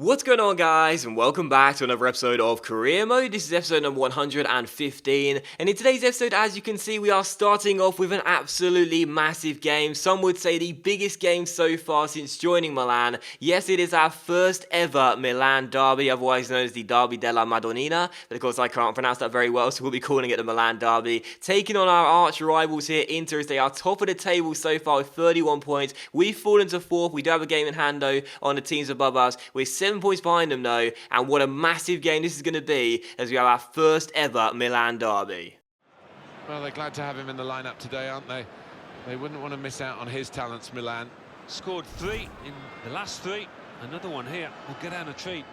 What's going on, guys, and welcome back to another episode of Career Mode. This is episode number 115, and in today's episode, as you can see, we are starting off with an absolutely massive game. Some would say the biggest game so far since joining Milan. Yes, it is our first ever Milan derby, otherwise known as the Derby della Madonnina, but of course I can't pronounce that very well, so we'll be calling it the Milan derby. Taking on our arch rivals here, Inter, as they are top of the table so far with 31 points. We've fallen to fourth. We do have a game in hand, though, on the teams above us. We're 7 points behind them, though, and what a massive game this is going to be as we have our first ever Milan derby. Well, they're glad to have him in the lineup today, aren't they? They wouldn't want to miss out on his talents, Milan. Scored 3 in the last 3. Another one here will get down a treat.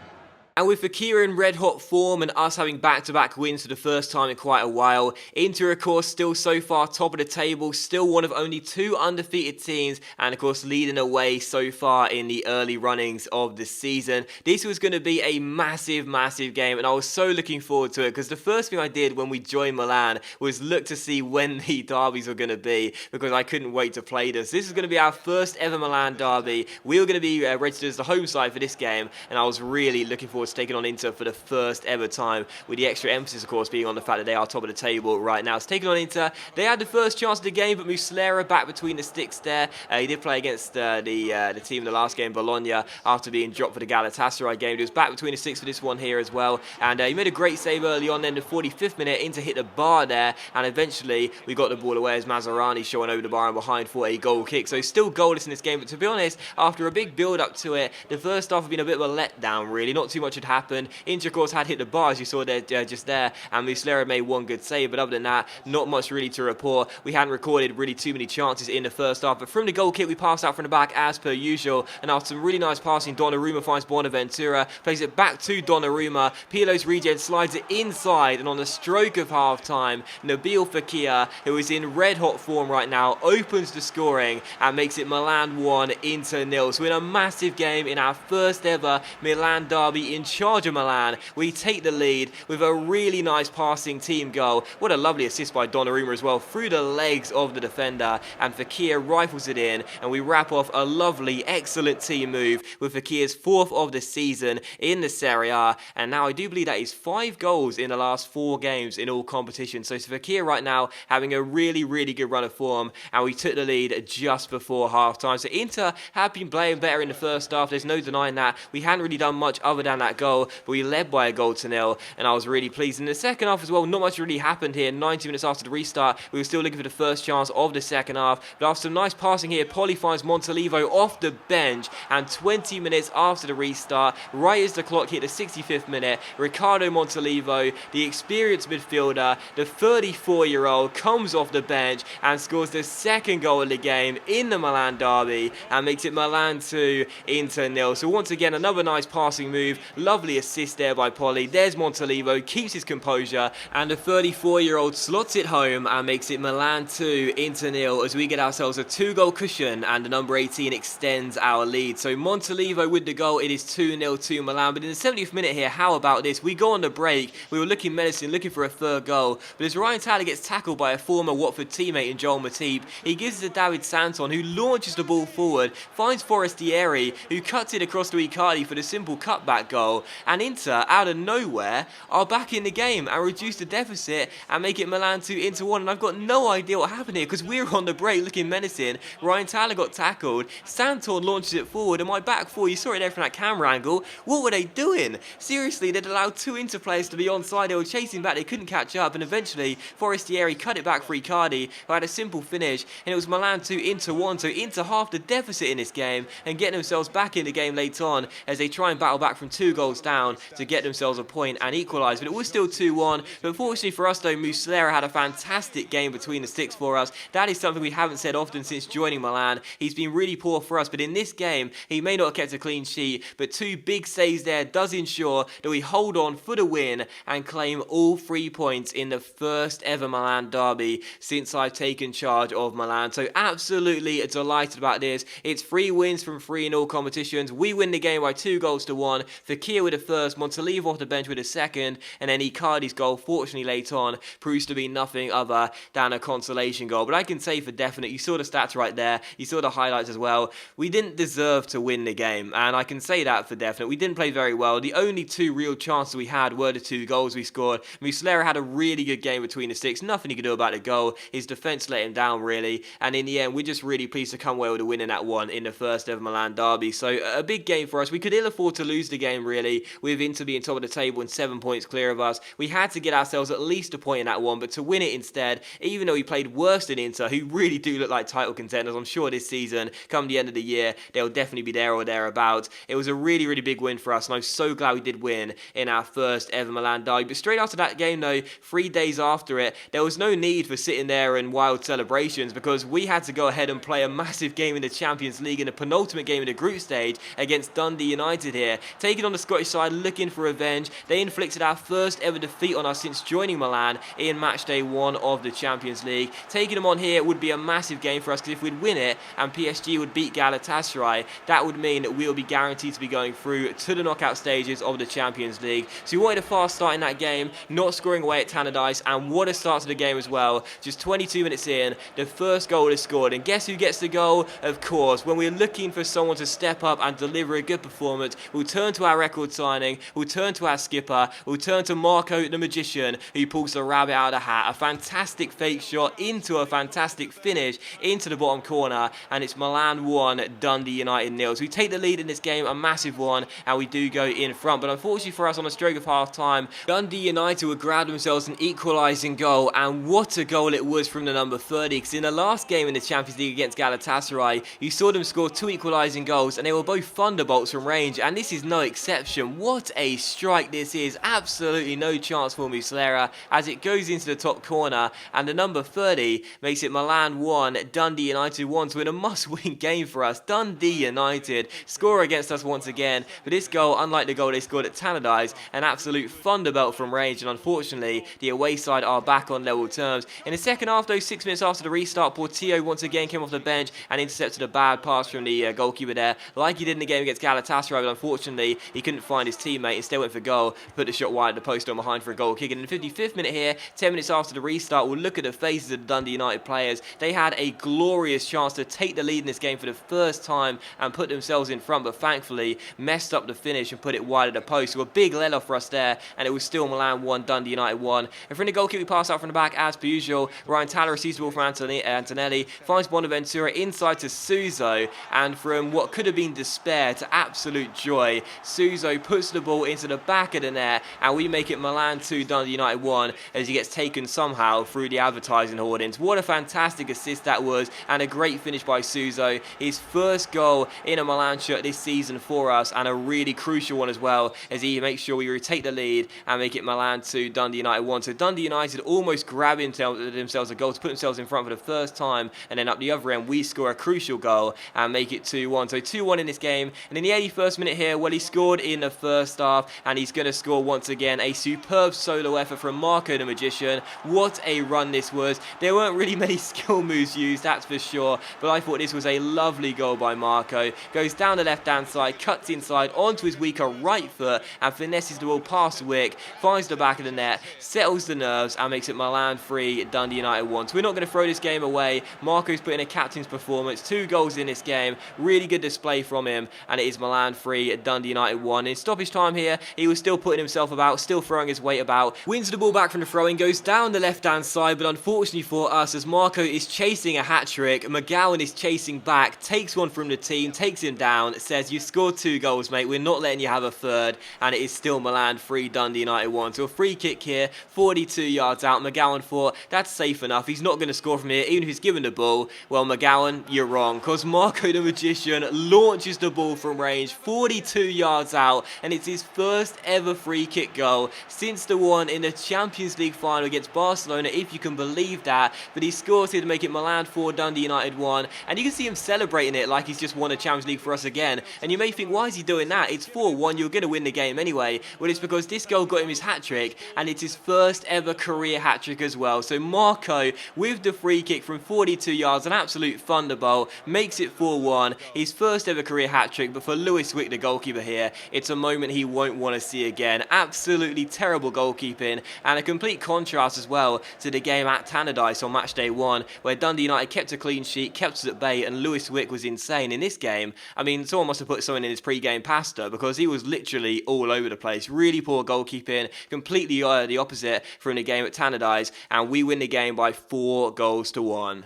And with Fekir in red-hot form and us having back-to-back wins for the first time in quite a while, Inter, of course, still so far top of the table, still one of only 2 undefeated teams, and of course leading away so far in the early runnings of the season. This was going to be a massive, massive game, and I was so looking forward to it, because the first thing I did when we joined Milan was look to see when the derbies were going to be, because I couldn't wait to play this. This is going to be our first ever Milan derby. We were going to be registered as the home side for this game, and I was really looking forward to taking on Inter for the first ever time, with the extra emphasis, of course, being on the fact that they are top of the table right now. So taking on Inter, they had the first chance of the game, but Muslera back between the sticks there. He did play against the team in the last game, Bologna, after being dropped for the Galatasaray game. He was back between the sticks for this one here as well, and he made a great save early on. Then the 45th minute, Inter hit the bar there, and eventually we got the ball away as Mazarani showing over the bar and behind for a goal kick. So still goalless in this game, but to be honest, after a big build-up to it, the first half had been a bit of a letdown, really. Not too much had happened. Inter, of course, had hit the bar, as you saw there just there, and Muslera made one good save, but other than that, not much really to report. We hadn't recorded really too many chances in the first half, but from the goal kick, we passed out from the back as per usual, and after some really nice passing, Donnarumma finds Bonaventura, plays it back to Donnarumma. Pirlo's regen slides it inside, and on the stroke of half-time, Nabil Fekir, who is in red-hot form right now, opens the scoring and makes it Milan 1, Inter 0. So in a massive game, in our first ever Milan derby in charge of Milan, we take the lead with a really nice passing team goal. What a lovely assist by Donnarumma as well, through the legs of the defender, and Fekir rifles it in, and we wrap off a lovely, excellent team move with Fekir's 4th of the season in the Serie A, and now I do believe that is 5 goals in the last 4 games in all competitions. So Fekir right now having a really, really good run of form, and we took the lead just before half-time. So Inter have been playing better in the first half, there's no denying that. We hadn't really done much other than that goal, but we led by a goal to 0, and I was really pleased. In the second half as well, not much really happened here. 90 minutes after the restart, we were still looking for the first chance of the second half, but after some nice passing here, Poli finds Montolivo off the bench, and 20 minutes after the restart, right as the clock hit the 65th minute, Ricardo Montolivo, the experienced midfielder, the 34-year-old, comes off the bench and scores the second goal of the game in the Milan derby, and makes it Milan 2, Inter 0. So once again, another nice passing move, lovely assist there by Poli. There's Montolivo, keeps his composure, and the 34-year-old slots it home and makes it Milan 2, Inter 0, as we get ourselves a 2-goal cushion, and the number 18 extends our lead. So Montolivo with the goal, it is 2-0 to Milan. But in the 70th minute here, how about this? We go on the break, we were looking menacing, looking for a third goal, but as Ryan Tyler gets tackled by a former Watford teammate in Joel Matip, he gives it to David Santon, who launches the ball forward, finds Forestieri, who cuts it across to Icardi for the simple cutback goal, and Inter, out of nowhere, are back in the game and reduce the deficit and make it Milan 2, Inter 1. And I've got no idea what happened here, because we were on the break looking menacing. Ryan Tyler got tackled, Santon launches it forward, and my back four, you saw it there from that camera angle, what were they doing? Seriously, they'd allowed 2 Inter players to be onside, they were chasing back, they couldn't catch up, and eventually Forestieri cut it back for Icardi, who had a simple finish, and it was Milan 2, Inter 1, so Inter half the deficit in this game, and getting themselves back in the game later on, as they try and battle back from 2 goals down to get themselves a point and equalise. But it was still 2-1. But fortunately for us though, Muslera had a fantastic game between the sticks for us. That is something we haven't said often since joining Milan. He's been really poor for us, but in this game, he may not have kept a clean sheet, but 2 big saves there does ensure that we hold on for the win and claim all 3 points in the first ever Milan derby since I've taken charge of Milan. So absolutely delighted about this. It's 3 wins from 3 in all competitions. We win the game by 2 goals to 1. Fekir Nketiah with the first, Montalivo off the bench with a second, and then Icardi's goal, fortunately late on, proves to be nothing other than a consolation goal. But I can say for definite, you saw the stats right there, you saw the highlights as well, we didn't deserve to win the game, and I can say that for definite. We didn't play very well. The only two real chances we had were the two goals we scored. Muslera had a really good game between the sticks, nothing he could do about the goal. His defence let him down really, and in the end we're just really pleased to come away with a win in that one in the first ever Milan derby. So a big game for us. We could ill afford to lose the game really, with Inter being top of the table and 7 points clear of us. We had to get ourselves at least a point in that one, but to win it instead, even though we played worse than Inter, who really do look like title contenders, I'm sure this season, come the end of the year, they'll definitely be there or thereabouts. It was a really, really big win for us, and I'm so glad we did win in our first ever Milan derby. But straight after that game though, 3 days after it, there was no need for sitting there and wild celebrations, because we had to go ahead and play a massive game in the Champions League in the penultimate game in the group stage against Dundee United here. Taking on the Scottish side, looking for revenge. They inflicted our first ever defeat on us since joining Milan in match day 1 of the Champions League. Taking them on here would be a massive game for us, because if we'd win it and PSG would beat Galatasaray, that would mean that we'll be guaranteed to be going through to the knockout stages of the Champions League. So we wanted a fast start in that game, not scoring away at Tannadice, and what a start to the game as well. Just 22 minutes in, the first goal is scored, and guess who gets the goal? Of course, when we're looking for someone to step up and deliver a good performance, we'll turn to our record signing, we'll turn to our skipper, we'll turn to Marco the Magician, who pulls the rabbit out of the hat. A fantastic fake shot into a fantastic finish into the bottom corner, and it's Milan 1, Dundee United 0. So we take the lead in this game, a massive one, and we do go in front. But unfortunately for us, on the stroke of half time, Dundee United would grab themselves an equalising goal, and what a goal it was from the number 30, because in the last game in the Champions League against Galatasaray, you saw them score 2 equalising goals, and they were both thunderbolts from range, and this is no exception. What a strike this is. Absolutely no chance for Muslera as it goes into the top corner, and the number 30 makes it Milan 1, Dundee United 1. So in a must-win game for us, Dundee United score against us once again. But this goal, unlike the goal they scored at Tannadice, an absolute thunderbolt from range, and unfortunately the away side are back on level terms. In the second half though, 6 minutes after the restart, Portillo once again came off the bench and intercepted a bad pass from the goalkeeper there, like he did in the game against Galatasaray, but unfortunately he couldn't find his teammate, instead went for goal, put the shot wide at the post on behind for a goal kick. And in the 55th minute here, 10 minutes after the restart, we'll look at the faces of the Dundee United players. They had a glorious chance to take the lead in this game for the first time and put themselves in front, but thankfully messed up the finish and put it wide at the post. So a big let-off for us there, and it was still Milan 1, Dundee United 1. And from the goal kick, we pass out from the back as per usual. Ryan Taylor receives the ball from Antonelli, finds Bonaventura inside to Suso, and from what could have been despair to absolute joy, Suso puts the ball into the back of the net, and we make it Milan 2, Dundee United 1, as he gets taken somehow through the advertising hoardings. What a fantastic assist that was, and a great finish by Suso. His first goal in a Milan shirt this season for us, and a really crucial one as well, as he makes sure we retake the lead and make it Milan 2, Dundee United 1. So Dundee United almost grab themselves a goal to put themselves in front for the first time, and then up the other end we score a crucial goal and make it 2-1. So 2-1 in this game. And in the 81st minute here, well, he scored in the first half, and he's going to score once again. A superb solo effort from Marco the Magician. What a run this was. There weren't really many skill moves used, that's for sure, but I thought this was a lovely goal by Marco. Goes down the left hand side, cuts inside onto his weaker right foot, and finesses the ball past Wick, finds the back of the net, settles the nerves, and makes it Milan 3, Dundee United 1. So we're not going to throw this game away. Marco's put in a captain's performance, 2 goals in this game, really good display from him, and it is Milan 3, Dundee United 1. In stoppage time here, he was still putting himself about, still throwing his weight about, wins the ball back from the throw-in, goes down the left hand side, but unfortunately for us, as Marco is chasing a hat-trick, McGowan is chasing back, takes one from the team, takes him down, says, "You scored 2 goals, mate, we're not letting you have a third," and it is still Milan 3, Dundee United 1. So a free kick here, 42 yards out. McGowan thought, that's safe enough, he's not going to score from here, even if he's given the ball. Well, McGowan, you're wrong, because Marco the Magician launches the ball from range, 42 yards out, and it's his first ever free kick goal since the one in the Champions League final against Barcelona, if you can believe that. But he scores here to make it Milan 4, Dundee United 1, and you can see him celebrating it like he's just won a Champions League for us again. And you may think, why is he doing that? It's 4-1, you're going to win the game anyway. Well, it's because this goal got him his hat-trick, and it's his first ever career hat-trick as well. So Marco, with the free kick from 42 yards, an absolute thunderbolt, makes it 4-1, his first ever career hat-trick. But for Lewis Wick, the goalkeeper here, it's a moment he won't want to see again. Absolutely terrible goalkeeping, and a complete contrast as well to the game at Tannadice on match day 1, where Dundee United kept a clean sheet, kept us at bay, and Lewis Wick was insane. In this game, I mean, someone must have put something in his pre-game pasta, because he was literally all over the place. Really poor goalkeeping, completely the opposite from the game at Tannadice, and we win the game by 4 goals to 1. It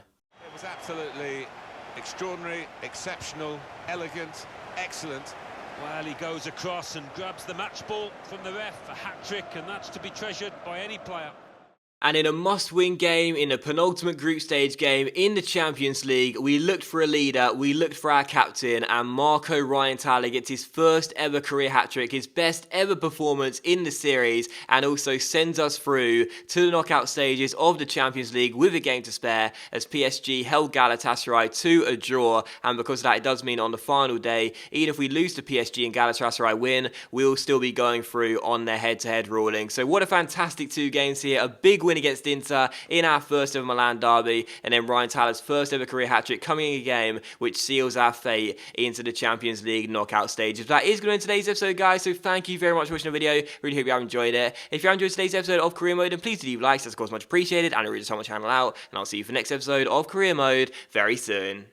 was absolutely extraordinary, exceptional, elegant, excellent. Well, he goes across and grabs the match ball from the ref, a hat-trick, and that's to be treasured by any player. And in a must-win game, in a penultimate group stage game in the Champions League, we looked for a leader, we looked for our captain, and Marco Ryan-Tyler gets his first ever career hat-trick, his best ever performance in the series, and also sends us through to the knockout stages of the Champions League with a game to spare, as PSG held Galatasaray to a draw. And because of that, it does mean on the final day, even if we lose to PSG and Galatasaray win, we'll still be going through on their head-to-head ruling. So what a fantastic 2 games here, a big win against Inter in our first ever Milan derby, and then Ryan Tyler's first ever career hat-trick coming in a game which seals our fate into the Champions League knockout stages. That is going to end today's episode, guys, so thank you very much for watching the video. Really hope you have enjoyed it. If you have enjoyed today's episode of Career Mode, then please do leave likes, that's of course much appreciated, and it really does help my channel out, and I'll see you for the next episode of Career Mode very soon.